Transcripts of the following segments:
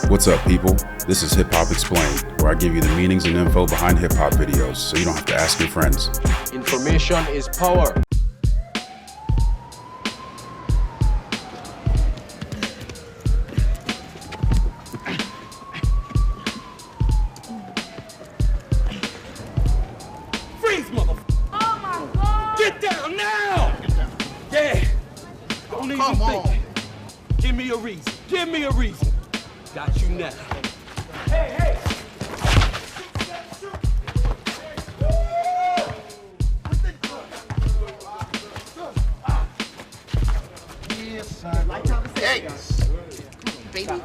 What's up, people? This is Hip Hop Explained, where I give you the meanings and info behind hip hop videos so you don't have to ask your friends. Information is power. Freeze, motherfucker! Oh my God! Get down now! Yeah. Don't even think. Give me a reason. Give me a reason. Got you now. Hey! Hey, baby.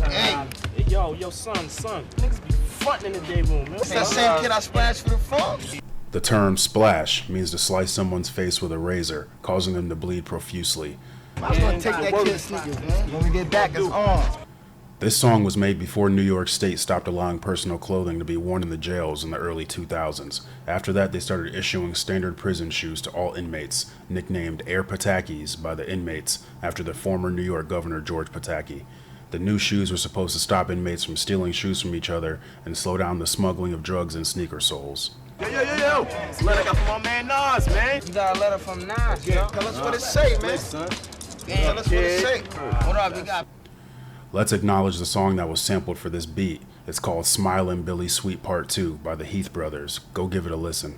Hey. Yo, son. Niggas be frontin' in the day room, man. It's that same kid I splashed for the phone. The term splash means to slice someone's face with a razor, causing them to bleed profusely. I was gonna take that kid's sneakers, man. When we get back, it's on. This song was made before New York State stopped allowing personal clothing to be worn in the jails in the early 2000s. After that, they started issuing standard prison shoes to all inmates, nicknamed Air Patakis by the inmates after the former New York Governor George Pataki. The new shoes were supposed to stop inmates from stealing shoes from each other and slow down the smuggling of drugs and sneaker soles. Yo. It's a letter I got from my man Nas, man. You got a letter from Nas, yo. Tell us what it say, man. Tell us what it say. What up, you got? Let's acknowledge the song that was sampled for this beat. It's called Smilin' Billy Sweet Part 2 by the Heath Brothers. Go give it a listen.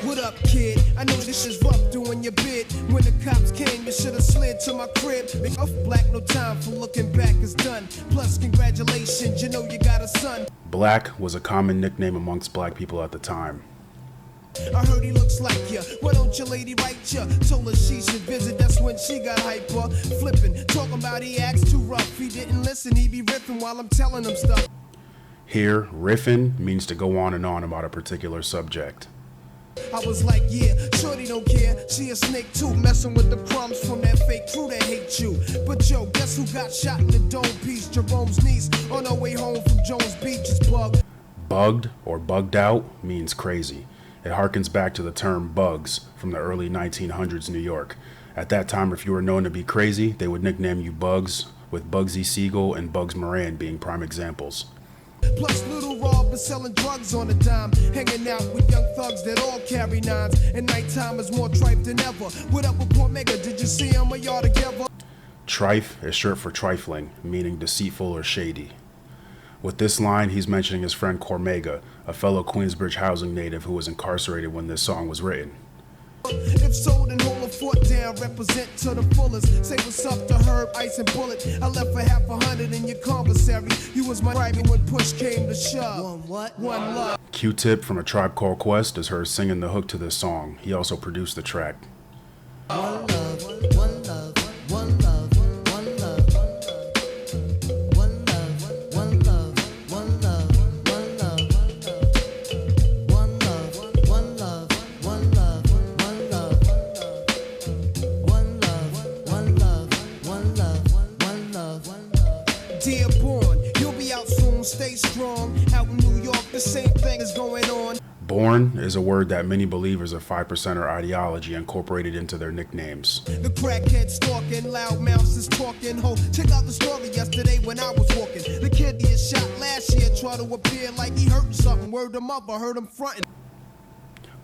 What up, kid? I know this is rough doing your bid. When the cops came, you should have slid to my crib. Make off black, no time for looking back is done. Plus, congratulations, you know you got a son. Black was a common nickname amongst black people at the time. I heard he looks like ya. Why don't your lady write ya? Told her she should visit, that's when she got hyper. Flipping, talking about he acts too rough. He didn't listen, he be riffing while I'm telling him stuff. Here, riffin' means to go on and on about a particular subject. I was like, yeah, shorty don't care. She a snake too, messing with the crumbs from that fake crew that hate you. But yo, guess who got shot in the dome piece? Jerome's niece on her way home from Jones Beach is bugged. Bugged or bugged out means crazy. It harkens back to the term bugs from the early 1900s New York. At that time, if you were known to be crazy, they would nickname you Bugs, with Bugsy Siegel and Bugs Moran being prime examples. Plus Little Rob is selling drugs on a dime, hanging out with young thugs that all carry nines. And nighttime is more tripe than ever. What up with Cormega? Did you see him or y'all together? Trife is short for trifling, meaning deceitful or shady. With this line, he's mentioning his friend Cormega, a fellow Queensbridge housing native who was incarcerated when this song was written. If so, then hold a foot down, represent to the fullest. Say what's up to Herb, Ice, and Bullet. I left for $100 in your commissary. You was my rival when push came to shove. One love. Q-Tip from A Tribe Called Quest is heard singing the hook to this song. He also produced the track. One love, one love, one love, one love, one love, one love, one love, one love, one love, one love, one love, one love, one love, one love. Dear Born, you'll be out soon, stay strong. Out in New York, the same thing is going on. Born is a word that many believers of 5%er ideology incorporated into their nicknames. The crackhead stalking, loud mouths is talking. Ho, check out the story yesterday when I was walking. The kid he shot last year tried to appear like he hurting something. Word to mother, heard him fronting.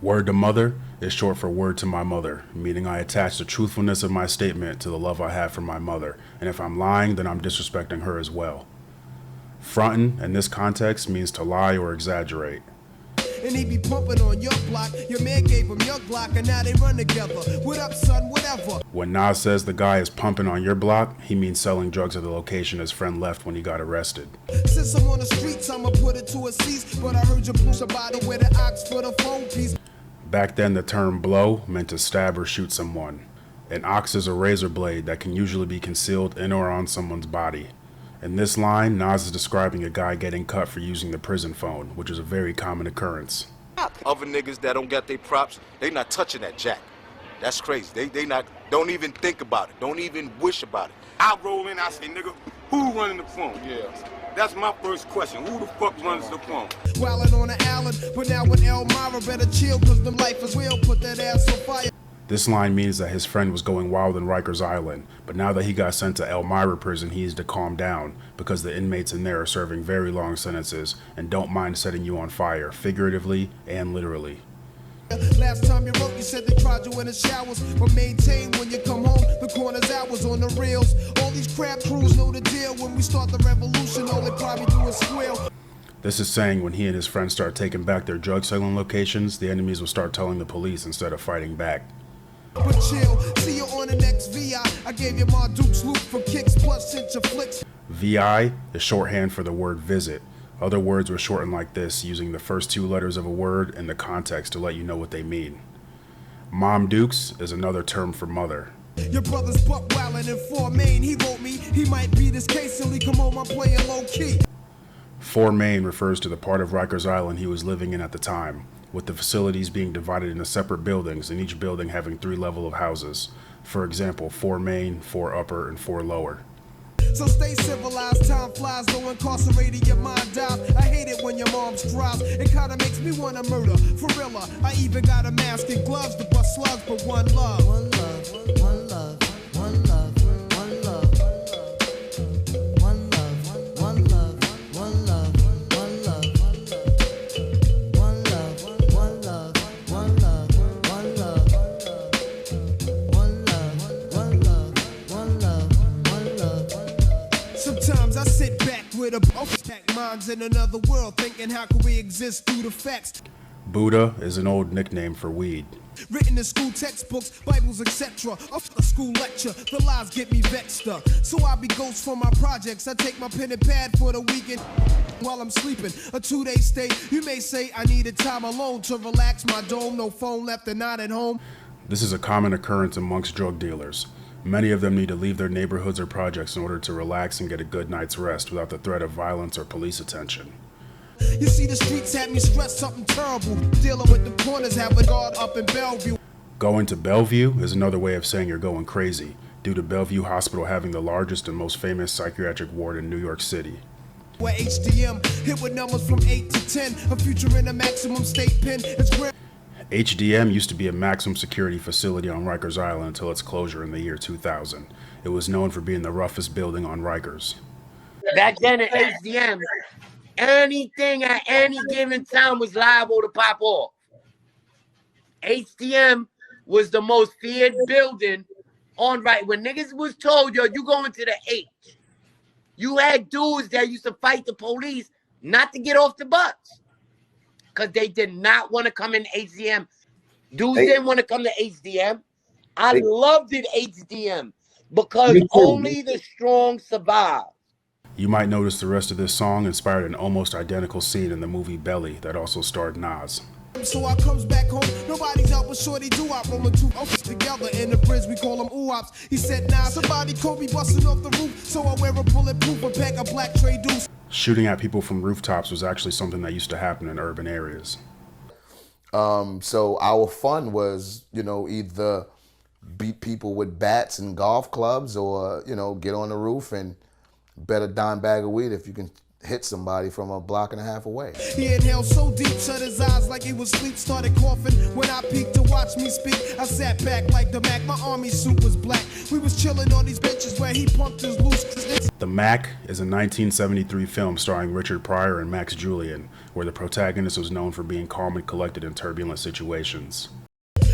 Word to mother is short for word to my mother, meaning I attach the truthfulness of my statement to the love I have for my mother, and if I'm lying, then I'm disrespecting her as well. Frontin' in this context means to lie or exaggerate. And he be pumping on your block. Your man gave him your Glock, and now they run together. What up, son? Whatever. When Nas says the guy is pumping on your block, he means selling drugs at the location his friend left when he got arrested. Since I'm on the streets, I'ma put it to a cease. But I heard you push about it with an ox for the phone piece. Back then, the term blow meant to stab or shoot someone. An ox is a razor blade that can usually be concealed in or on someone's body. In this line, Nas is describing a guy getting cut for using the prison phone, which is a very common occurrence. Other niggas that don't get their props, they not touching that jack. That's crazy. They not, don't even think about it. Don't even wish about it. I roll in, I say, nigga, who running the phone? Yeah. That's my first question. Who the fuck runs the phone? Wildin' on the island, but now with Elmira better chill, cause the life is real, put that ass on fire. This line means that his friend was going wild in Rikers Island, but now that he got sent to Elmira prison, he needs to calm down because the inmates in there are serving very long sentences and don't mind setting you on fire, figuratively and literally. Last time you wrote, you said they tried you in the showers, but maintain when you come home, the corner's hours on the rails. All these crap crews know the deal. When we start the revolution, all they probably do is squeal. This is saying when he and his friends start taking back their drug selling locations, the enemies will start telling the police instead of fighting back. But chill, see you on the next VI. I gave you my Duke's loop for kicks plus cinch your flicks. VI is shorthand for the word visit. Other words were shortened like this, using the first two letters of a word and the context to let you know what they mean. Mom Dukes is another term for mother. Your brother's buck wildin' in Fort Maine. He wrote me, he might beat his case till he come home, I'm playing low key. Fort Maine refers to the part of Rikers Island he was living in at the time, with the facilities being divided into separate buildings and each building having 3 levels of houses. For example, 4 Main, 4 Upper, and 4 Lower. So stay civilized, time flies, though incarcerated, your mind dies. I hate it when your mom's cries, it kinda makes me wanna murder. For real, I even got a mask and gloves to bust slugs, but one love. One love, one love, one love, one love, one love, one love, one love, one love, one love, one love, one love, one love, one love, one love. Sometimes I sit back with a stack minds in another world, thinking how can we exist through the facts. Buddha is an old nickname for weed. Written in school textbooks, Bibles, etc. Off the school lecture, the lies get me vexed up. So I be ghost for my projects. I take my pen and pad for the weekend while I'm sleeping. A 2-day stay. You may say I needed time alone to relax my dome. No phone left and not at home. This is a common occurrence amongst drug dealers. Many of them need to leave their neighborhoods or projects in order to relax and get a good night's rest without the threat of violence or police attention. You see, the streets had me stressed something terrible. Dealing with the corners, have a guard up in Bellevue. Going to Bellevue is another way of saying you're going crazy, due to Bellevue Hospital having the largest and most famous psychiatric ward in New York City. Where HDM hit with numbers from 8 to 10, a future in a maximum state pen. It's grim. HDM used to be a maximum security facility on Rikers Island until its closure in the year 2000. It was known for being the roughest building on Rikers. Back then at HDM, anything at any given time was liable to pop off. HDM was the most feared building on right. When niggas was told, yo, you going to the H, you had dudes that used to fight the police not to get off the bus because they did not want to come in HDM. Dudes didn't want to come to HDM. I loved it, HDM, because only the strong survive. You might notice the rest of this song inspired an almost identical scene in the movie Belly that also starred Nas. So I comes back home, nobody's out but shorty do I rolling 2 oaks together in the bridge, we call them oops. He said, nah, somebody called me busting off the roof, so I wear a bulletproof and pack a black tray deuce. Shooting at people from rooftops was actually something that used to happen in urban areas. So our fun was, either beat people with bats and golf clubs or, get on the roof and bet a dime bag of weed if you can hit somebody from a block and a half away. He inhaled so deep, shut his eyes like he was asleep, started coughing. When I peeked to watch me speak, I sat back like the Mac. My army suit was black. We was chilling on these benches where he pumped his loose. The Mac is a 1973 film starring Richard Pryor and Max Julien, where the protagonist was known for being calm and collected in turbulent situations.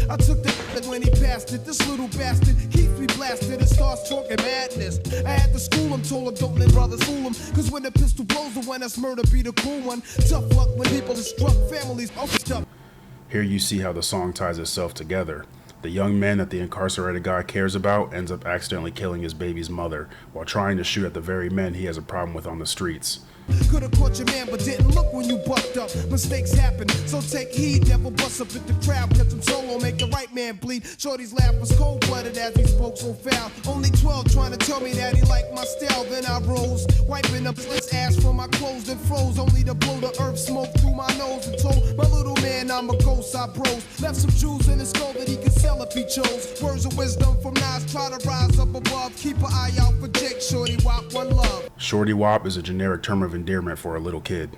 I took the when he passed it, this little bastard keeps me blasted and starts talking madness. I had to school him, told him don't let brothers fool him, cause when the pistol blows, the one that's murder be the cool one. Tough luck when people are struck, families up. Here you see how the song ties itself together. The young man that the incarcerated guy cares about ends up accidentally killing his baby's mother while trying to shoot at the very men he has a problem with on the streets. Could've caught your man, but didn't look when you bucked up. Mistakes happen, so take heed, never bust up at the crowd, catch him solo, make it right. white man bleed. Shorty's laugh was cold-blooded as he spoke so foul. Only 12 trying to tell me that he liked my style. Then I rose, wiping up his ass from my clothes and froze, only to blow the earth smoke through my nose and told my little man I'm a ghost. I bros left some jewels in his skull that he could sell if he chose. Words of wisdom from Nas, try to rise up above. Keep an eye out for Jake. Shorty Wop, one love. Shorty Wop is a generic term of endearment for a little kid.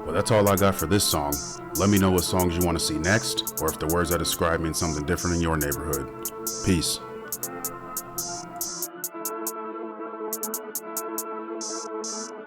Well, that's all I got for this song. Let me know what songs you want to see next, or if the words I described mean something different in your neighborhood. Peace.